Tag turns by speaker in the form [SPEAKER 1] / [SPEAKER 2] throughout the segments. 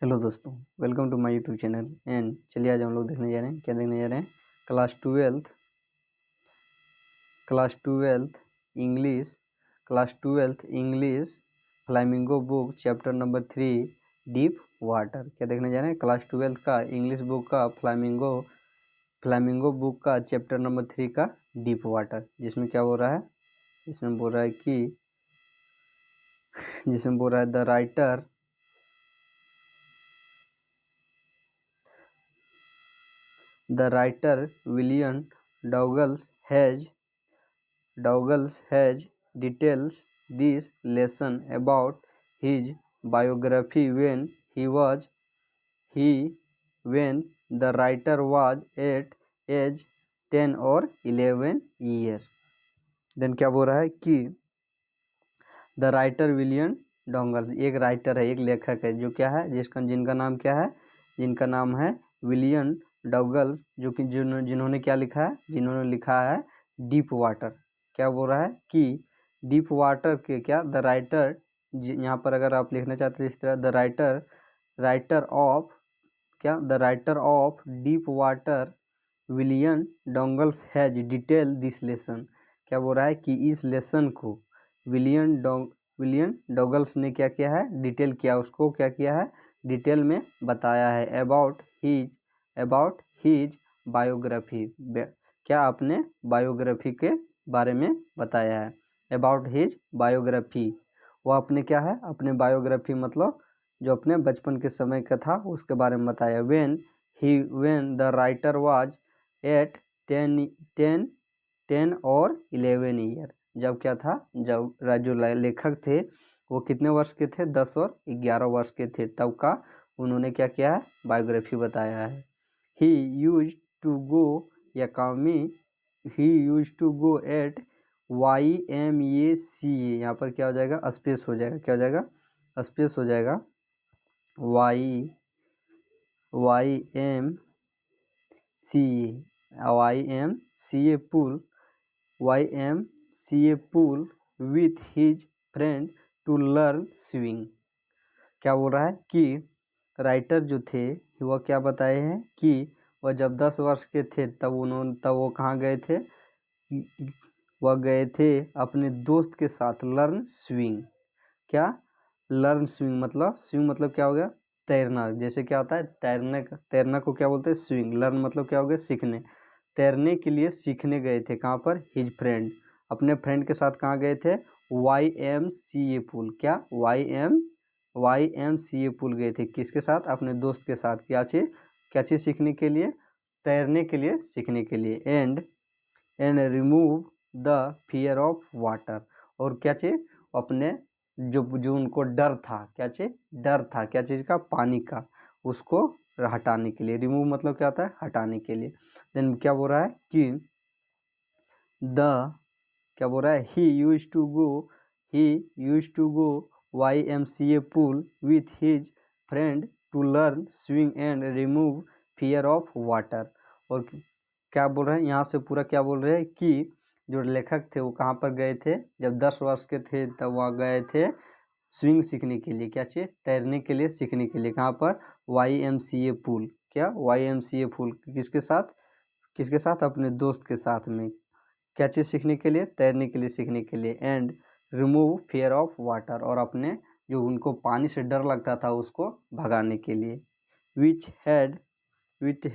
[SPEAKER 1] Hello दोस्तों, welcome to my YouTube channel. And चलिए आज हम लोग देखने जा रहे हैं, क्या देखने जा रहे हैं, class twelfth flamingo book chapter number 3 deep water. क्या देखने जा रहे हैं, क्लास ट्वेल्थ का इंग्लिश बुक का फ्लामिंगो बुक का चैप्टर नंबर 3 का डीप वाटर, जिसमें क्या बोल रहा है, जिसमें बोल रहा है the writer William Douglas has details this lesson about his biography when the writer was at age 10 or 11 years। Then क्या बोल रहा है कि द राइटर विलियम डोंगल एक राइटर है, एक लेखक है, जो क्या है, जिनका नाम क्या है, जिनका नाम है विलियम डगल्स, जो कि जिन्होंने क्या लिखा है, जिन्होंने लिखा है डीप वाटर। क्या बोल रहा है कि डीप वाटर के क्या द राइटर, यहाँ पर अगर आप लिखना चाहते हैं इस तरह, the writer of deep water William dongles has detail this lesson. क्या बोल रहा है कि इस लेसन को विलियम डोगल्स ने क्या किया है, डिटेल किया, उसको क्या किया है, डिटेल में बताया है। अबाउट हिज बायोग्राफी, क्या अपने बायोग्राफी के बारे में बताया है। अबाउट हिज बायोग्राफी, वो अपने क्या है, अपने बायोग्राफी मतलब जो अपने बचपन के समय का था उसके बारे में बताया। when the writer was at 10 और 11 ईयर, जब क्या था, जब जो लेखक थे वो कितने वर्ष के थे, 10 और 11 वर्ष के थे, तब का उन्होंने क्या किया है, बायोग्राफी बताया है। He used to go at YMCA, यहाँ पर क्या हो जाएगा, स्पेस हो जाएगा, क्या हो जाएगा, स्पेस हो जाएगा, YMCA pool with his friend to learn swimming. क्या बोल रहा है कि राइटर जो थे वह क्या बताए हैं कि वह जब 10 वर्ष के थे तब वो कहाँ गए थे, वह गए थे अपने दोस्त के साथ लर्न स्विमिंग। क्या लर्न स्विमिंग मतलब क्या हो गया, तैरना। जैसे क्या होता है, तैरना को क्या बोलते हैं, स्विमिंग। लर्न मतलब क्या हो गया, सीखने। तैरने के लिए सीखने गए थे, कहाँ पर, हिज फ्रेंड, अपने फ्रेंड के साथ कहाँ गए थे, YMCA पूल। क्या YMCA पूल गए थे, किसके साथ, अपने दोस्त के साथ। क्या चीज़ सीखने के लिए, तैरने के लिए, सीखने के लिए। And remove the fear of water, और क्या चीज़, अपने जो उनको डर था, क्या चीज़ का, पानी का, उसको हटाने के लिए। रिमूव मतलब क्या होता है, हटाने के लिए। देन क्या बोल रहा है कि क्या बोल रहा है, he used to go YMCA pool with his friend to learn swimming and remove fear of water. और क्या बोल रहे हैं, यहाँ से पूरा क्या बोल रहे हैं कि जो लेखक थे वो कहाँ पर गए थे, जब 10 वर्ष के थे तब वहाँ गए थे स्विमिंग सीखने के लिए, क्या चाहिए, तैरने के लिए, सीखने के लिए। कहाँ पर, YMCA पूल। क्या YMCA पूल, किसके साथ, अपने दोस्त के साथ में। क्या चीज़ सीखने के लिए, तैरने के लिए, सीखने के लिए। And remove fear of water, और अपने जो उनको पानी से डर लगता था उसको भगाने के लिए। विच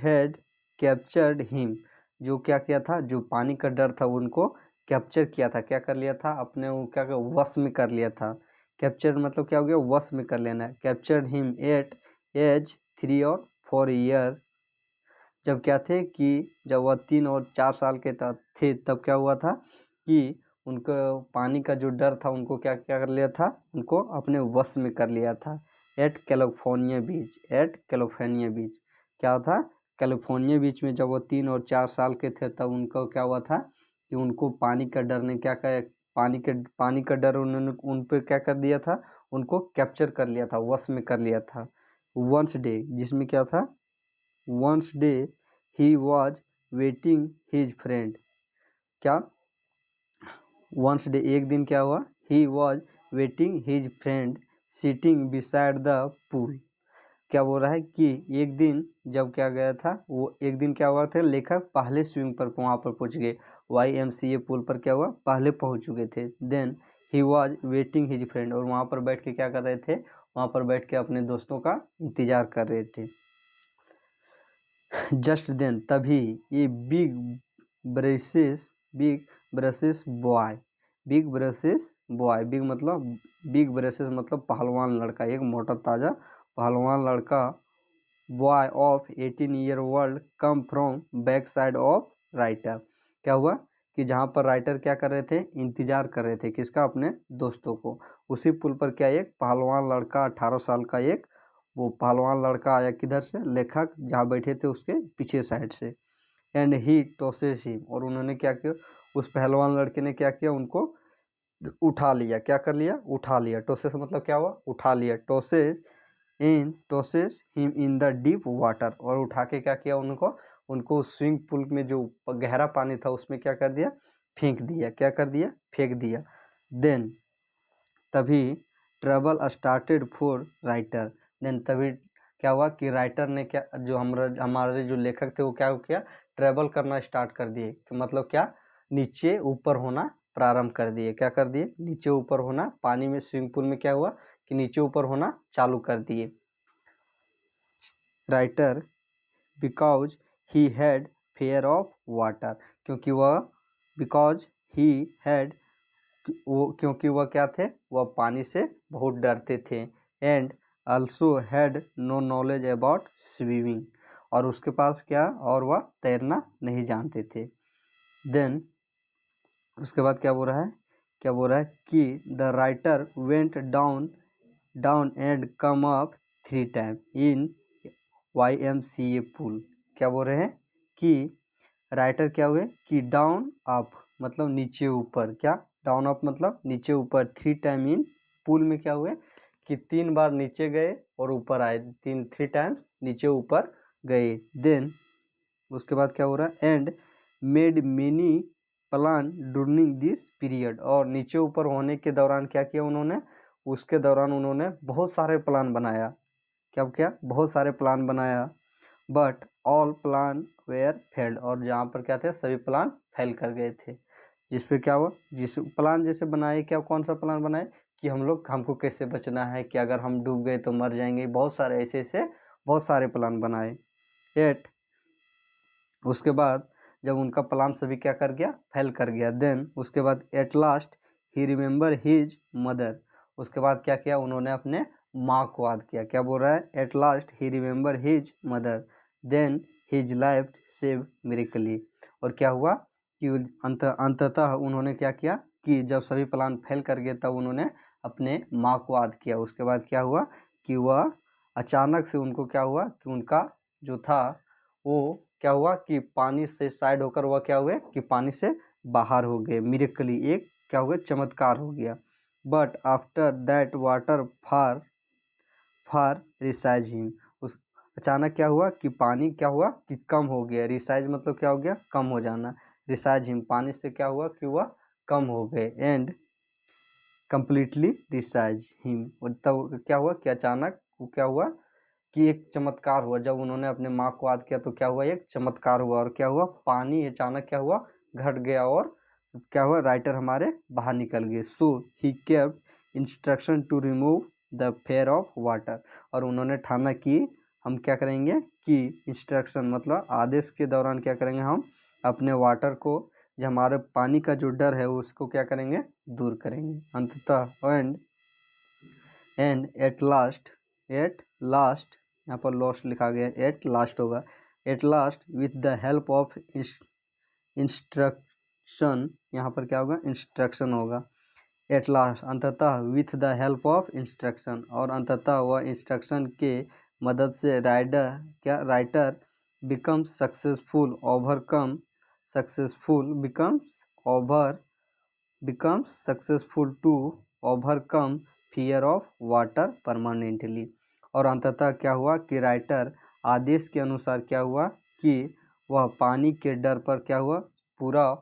[SPEAKER 1] हैड कैप्चर्ड हिम, जो क्या किया था, जो पानी का डर था उनको कैप्चर किया था, क्या कर लिया था, अपने वो क्या वश में कर लिया था। कैप्चर मतलब क्या हो गया, वश में कर लेना। कैप्चर्ड हिम एट एज 3 और 4 ईयर, जब क्या थे कि जब वह 3 और 4 साल के थे तब क्या हुआ था कि उनको पानी का जो डर था उनको क्या क्या कर लिया था, उनको अपने वश में कर लिया था। एट कैलिफोर्निया बीच, क्या था, कैलिफोर्निया बीच में जब वो 3 और 4 साल के थे तब उनको क्या हुआ था कि उनको पानी का डर ने क्या क्या, पानी का डर उन्होंने उन पर क्या कर दिया था, उनको कैप्चर कर लिया था, वश में कर लिया था। वंस डे, जिसमें क्या था, once day he was waiting his friend. क्या, वंस डे, एक दिन क्या हुआ, he was waiting his friend sitting beside the pool. क्या बोल रहा है कि एक दिन जब क्या गया था, वो एक दिन क्या हुआ था, लेखक पहले स्विंग पर वहाँ पर पहुँच गए, YMCA पुल पर क्या हुआ, पहले पहुँच चुके थे। Then he was waiting his friend, और वहाँ पर बैठ के क्या कर रहे थे, वहाँ पर बैठ के अपने दोस्तों का इंतजार कर रहे थे। जस्ट देन, तभी ये बिग ब्रेसेस बॉय, बिग मतलब बिग ब्रेसेस मतलब पहलवान लड़का, एक मोटा ताजा पहलवान लड़का, boy of 18 year old come from back side of writer. क्या हुआ कि जहाँ पर राइटर क्या कर रहे थे, इंतजार कर रहे थे किसका, अपने दोस्तों को, उसी पुल पर क्या एक पहलवान लड़का 18 साल का एक वो पहलवान लड़का आया, किधर से, लेखक जहाँ बैठे थे उसके पीछे साइड से। एंड ही टॉसेस हिम, और उन्होंने क्या किया, उस पहलवान लड़के ने क्या किया, उनको उठा लिया, क्या कर लिया, उठा लिया। टॉसेस मतलब क्या हुआ, उठा लिया। Tosses him in the deep water, और उठा के क्या किया, उनको स्विमिंग पूल में जो गहरा पानी था उसमें क्या कर दिया, फेंक दिया, क्या कर दिया, फेंक दिया। देन तभी trouble started for writer, then तभी क्या हुआ कि राइटर ने क्या, जो हमारे जो लेखक थे वो क्या किया, ट्रेवल करना स्टार्ट कर दिए, कि मतलब क्या, नीचे ऊपर होना प्रारंभ कर दिए, क्या कर दिए, नीचे ऊपर होना, पानी में स्विमिंग पूल में क्या हुआ कि नीचे ऊपर होना चालू कर दिए। Writer because he had fair of water, क्योंकि वह बिकॉज ही हैड क्योंकि वह क्या थे, वह पानी से बहुत डरते थे। And also had no knowledge about swimming, और उसके पास क्या, और वह तैरना नहीं जानते थे। देन उसके बाद क्या बोल रहा है, कि the writer went down and come up 3 time in YMCA पुल। क्या बोल रहे हैं कि राइटर क्या हुए कि डाउन अप मतलब नीचे ऊपर, क्या, डाउन अप मतलब नीचे ऊपर, 3 टाइम इन पुल में क्या हुए कि 3 बार नीचे गए और ऊपर आए, 3 टाइम्स नीचे ऊपर गए। देन उसके बाद क्या हो रहा है, and made many plan during this period, और नीचे ऊपर होने के दौरान क्या किया उन्होंने, उसके दौरान उन्होंने बहुत सारे प्लान बनाया, क्या बहुत सारे प्लान बनाया। But all plan were failed, और जहाँ पर क्या थे, सभी प्लान फेल कर गए थे। जिस पे क्या हुआ, जिस प्लान जैसे बनाए, क्या, कौन सा प्लान बनाए कि हमको कैसे बचना है, कि अगर हम डूब गए तो मर जाएंगे, बहुत सारे ऐसे बहुत सारे प्लान बनाए। एट उसके बाद जब उनका प्लान सभी क्या कर गया, फेल कर गया। देन उसके बाद eight last he remember his mother, उसके बाद क्या किया, उन्होंने अपने माँ को याद किया। क्या बोल रहा है, at last he remember his mother, then his life save miraculously, और क्या हुआ कि अंततः उन्होंने क्या किया कि जब सभी प्लान फेल कर गए तब उन्होंने अपने माँ को याद किया। उसके बाद क्या हुआ कि वह अचानक से उनको क्या हुआ कि उनका जो था वो क्या हुआ कि पानी से साइड होकर वह क्या हुए कि पानी से बाहर हो गए, मिरेकली एक क्या हुआ, चमत्कार हो गया। But after that water far far resize him, उस अचानक क्या हुआ कि पानी क्या हुआ कि कम हो गया, रिसाइज मतलब क्या हो गया, कम हो जाना, रिसाइज हिम पानी से क्या हुआ कि वह कम हो गए। एंड कंप्लीटली रिसाइज हिम, तब क्या हुआ कि अचानक वो क्या हुआ कि एक चमत्कार हुआ, जब उन्होंने अपने माँ को याद किया तो क्या हुआ, एक चमत्कार हुआ, और क्या हुआ, पानी अचानक क्या हुआ, घट गया, और क्या हुआ, राइटर हमारे बाहर निकल गए। So he kept instruction to remove the fear of water, और उन्होंने ठाना कि हम क्या करेंगे कि इंस्ट्रक्शन मतलब आदेश के दौरान क्या करेंगे, हम अपने वाटर को, जो हमारे पानी का जो डर है उसको क्या करेंगे, दूर करेंगे। अंततः एंड एट लास्ट यहाँ पर लॉस्ट लिखा गया, एट लास्ट होगा, at last with the help of instruction, यहाँ पर क्या होगा, इंस्ट्रक्शन होगा। एट लास्ट अंततः with the help of instruction, और अंततः वह इंस्ट्रक्शन के मदद से writer becomes successful overcome successful becomes successful to overcome fear of water permanently, और अंततः क्या हुआ कि राइटर आदेश के अनुसार क्या हुआ कि वह पानी के डर पर क्या हुआ, पूरा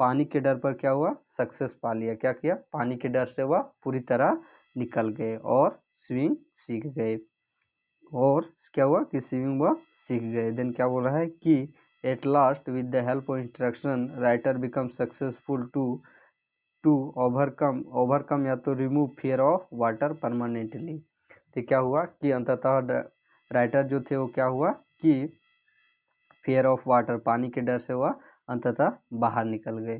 [SPEAKER 1] पानी के डर पर क्या हुआ, सक्सेस पा लिया, क्या किया, पानी के डर से वह पूरी तरह निकल गए और स्विम सीख गए। और क्या हुआ कि स्विमिंग वह सीख गए। देन क्या बोल रहा है कि at last with the help of instruction writer become successful to overcome या तो remove fear of water permanently. तो क्या हुआ कि अंततः राइटर जो थे वो क्या हुआ कि फियर ऑफ वाटर, पानी के डर से वह अंततः बाहर निकल गए।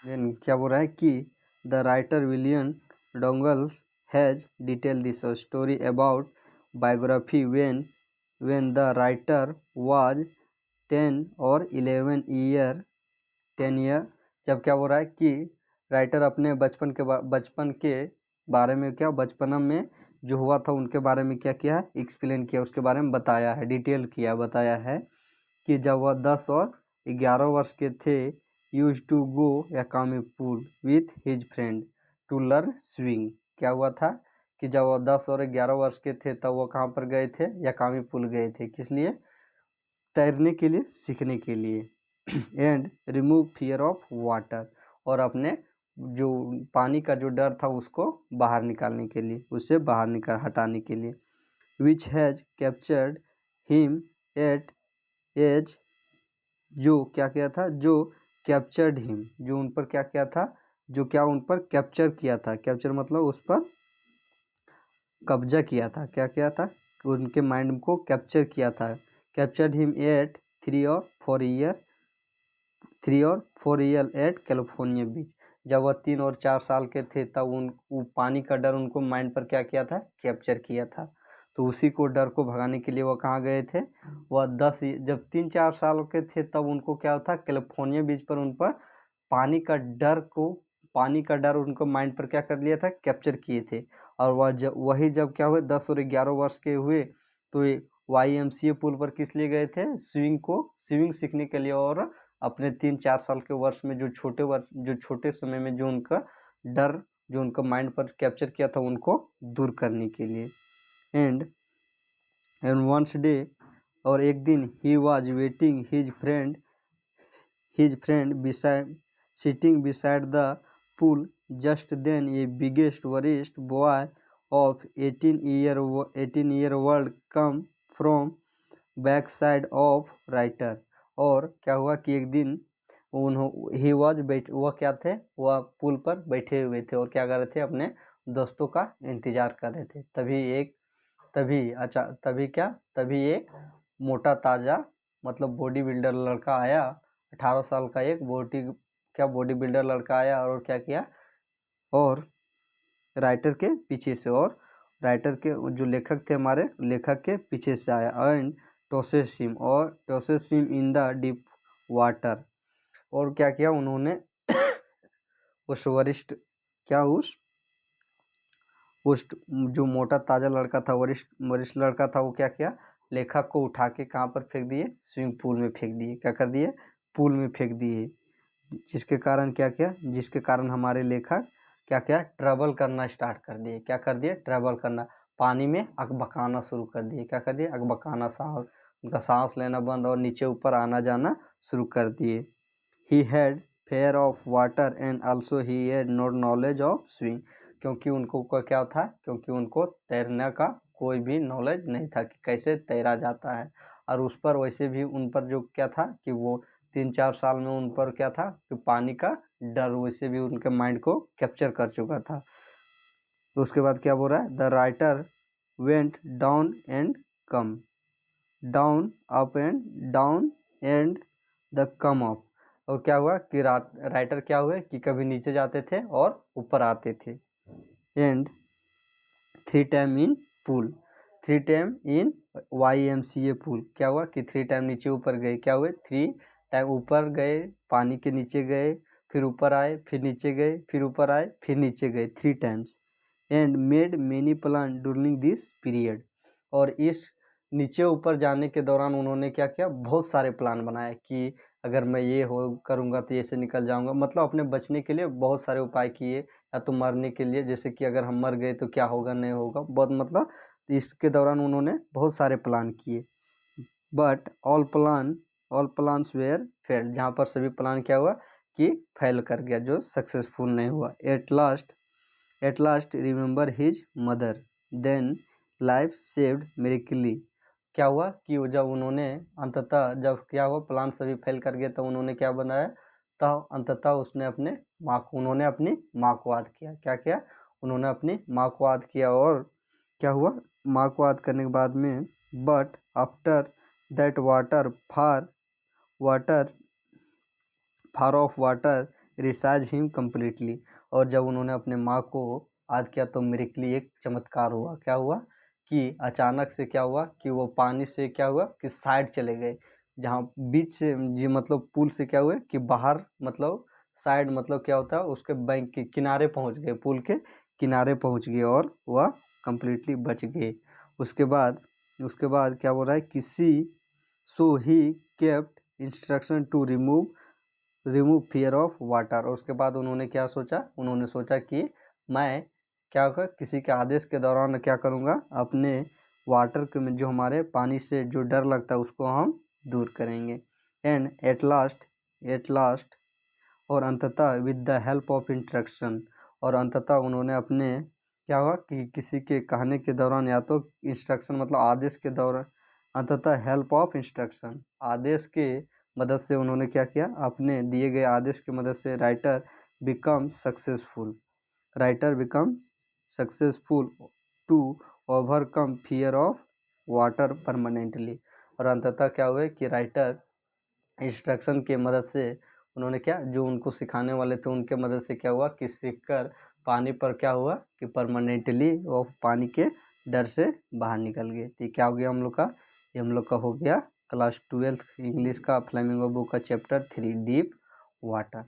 [SPEAKER 1] देन क्या बोल रहा है कि the writer William dongle has detail this story about biography when the writer was 10 और 11 ईयर। जब क्या बोल रहा है कि राइटर अपने बचपन के बारे में क्या बचपन में जो हुआ था उनके बारे में क्या किया है, एक्सप्लेन किया, उसके बारे में बताया है, डिटेल किया, बताया है कि जब वह 10 और 11 वर्ष के थे यूज टू गो याकामी pool with his friend to learn swimming. क्या हुआ था कि जब वह 10 और 11 वर्ष के थे तब वो कहाँ पर गए थे, याकामी पुल गए थे, किस लिए, तैरने के लिए, सीखने के लिए। And remove fear of water, और अपने जो पानी का जो डर था उसको बाहर निकालने के लिए, उससे बाहर हटाने के लिए। Which has captured him at age, जो क्या किया था, जो कैप्चर्ड हिम, जो उन पर क्या किया था, जो क्या उन पर कैप्चर किया था, कैप्चर मतलब उस पर कब्जा किया था, क्या किया था, उनके माइंड को कैप्चर किया था। कैप्चर्ड हिम एट 3 और 4 ईयर एट कैलिफोर्निया बीच। जब वह 3 और 4 साल के थे तब वो पानी का डर उनको माइंड पर क्या किया था, कैप्चर किया था। तो उसी को डर को भगाने के लिए वह कहाँ गए थे, वह जब 3-4 साल के थे तब उनको क्या था, कैलिफोर्निया बीच पर उन पर पानी का डर उनको माइंड पर क्या कर लिया था, कैप्चर किए थे। और जब क्या हुए 10 और 11 वर्ष के हुए तो YMCA पुल पर किस लिए गए थे, स्विमिंग सीखने के लिए, और अपने 3-4 साल के वर्ष में जो छोटे समय में जो उनका डर जो उनका माइंड पर कैप्चर किया था उनको दूर करने के लिए। एंड वंस डे, और एक दिन he was waiting his friend sitting beside the pool. Just then a worst boy of 18 year old come from backside of writer। और क्या हुआ कि एक दिन वह क्या थे, वह पुल पर बैठे हुए थे और क्या कर रहे थे, अपने दोस्तों का इंतजार कर रहे थे। तभी एक मोटा ताजा मतलब बॉडी बिल्डर लड़का आया, 18 साल का एक बॉडी बिल्डर लड़का आया और क्या किया, और राइटर के पीछे से, और राइटर के जो लेखक थे, हमारे लेखक के पीछे से आया। And tosses him in the deep water, और क्या किया उन्होंने उस जो मोटा ताजा लड़का था, वरिष्ठ लड़का था, वो क्या किया, लेखक को उठा के कहाँ पर फेंक दिए, स्विमिंग पूल में फेंक दिए। क्या कर दिए, पूल में फेंक दिए। जिसके कारण हमारे लेखक क्या ट्रैवल करना स्टार्ट कर दिए। क्या कर दिए, ट्रैवल करना, पानी में अकबकाना शुरू कर दिए। क्या कर दिए, अकबकाना, उनका सांस लेना बंद और नीचे ऊपर आना जाना शुरू कर दिए। He had fair of water and also he had not knowledge of swimming, क्योंकि उनको क्या था, क्योंकि उनको तैरने का कोई भी नॉलेज नहीं था कि कैसे तैरा जाता है। और उस पर वैसे भी उन पर जो क्या था कि वो 3-4 साल में उन पर क्या था कि पानी का डर वैसे भी उनके माइंड को कैप्चर कर चुका था। तो उसके बाद क्या बोल रहा है, the writer went down and come down up and down and the come up. और क्या हुआ कि राइटर क्या हुए कि कभी नीचे जाते थे और ऊपर आते थे। And 3 time in pool, 3 time in YMCA pool. क्या हुआ कि 3 टाइम नीचे ऊपर गए। क्या हुए, 3 टाइम ऊपर गए, पानी के नीचे गए, फिर ऊपर आए, फिर नीचे गए, फिर ऊपर आए, फिर नीचे गए, 3 times. And made many plan during this period, और इस नीचे ऊपर जाने के दौरान उन्होंने क्या किया, बहुत सारे प्लान बनाए कि अगर मैं ये करूँगा तो ये से निकल जाऊँगा, मतलब अपने बचने के लिए बहुत सारे उपाय किए, या तो मरने के लिए, जैसे कि अगर हम मर गए तो क्या होगा, नहीं होगा, बहुत मतलब इसके दौरान उन्होंने बहुत सारे प्लान किए। But all plans were failed, जहाँ पर सभी प्लान क्या हुआ कि फेल कर गया, जो सक्सेसफुल नहीं हुआ। At last remember his mother, then life saved miraculously. क्या हुआ कि जब उन्होंने अंततः जब क्या हुआ प्लान सभी फेल कर गए तो उन्होंने क्या बनाया, तो अंततः उसने अपने उन्होंने अपनी माँ को याद किया। क्या किया, उन्होंने अपनी माँ को याद किया। और क्या हुआ, माँ को याद करने के बाद में but after that water far of water resize him completely. और जब उन्होंने अपने माँ को याद किया तो मिरेकली एक चमत्कार हुआ। क्या हुआ कि अचानक से क्या हुआ कि वो पानी से क्या हुआ कि साइड चले गए, जहाँ बीच से जी मतलब पुल से क्या हुए कि बाहर मतलब साइड मतलब क्या होता है उसके बैंक के किनारे पहुँच गए, पुल के किनारे पहुँच गए और वह कम्प्लीटली बच गए। उसके बाद क्या बोल रहा है, किसी so he kept instruction to remove fear of water. और उसके बाद उन्होंने क्या सोचा, उन्होंने सोचा कि मैं क्या कर किसी के आदेश के दौरान क्या करूँगा, अपने वाटर के जो हमारे पानी से जो डर लगता है उसको हम दूर करेंगे। एंड एट लास्ट और अंततः with the help of instruction. और अंततः उन्होंने अपने क्या हुआ कि किसी के कहने के दौरान या तो इंस्ट्रक्शन मतलब आदेश के दौरान, अंततः हेल्प ऑफ इंस्ट्रक्शन आदेश के मदद से उन्होंने क्या किया, अपने दिए गए आदेश की मदद से writer become successful to overcome fear of water permanently. और अंततः क्या हुआ कि राइटर इंस्ट्रक्शन के मदद से उन्होंने क्या जो उनको सिखाने वाले थे उनके मदद से क्या हुआ कि सीखकर पानी पर क्या हुआ कि परमानेंटली वो पानी के डर से बाहर निकल गए। तो क्या हो गया हम लोग का, ये हम लोग का हो गया क्लास 12 इंग्लिश का फ्लेमिंगो बुक का चैप्टर 3 डीप वाटर।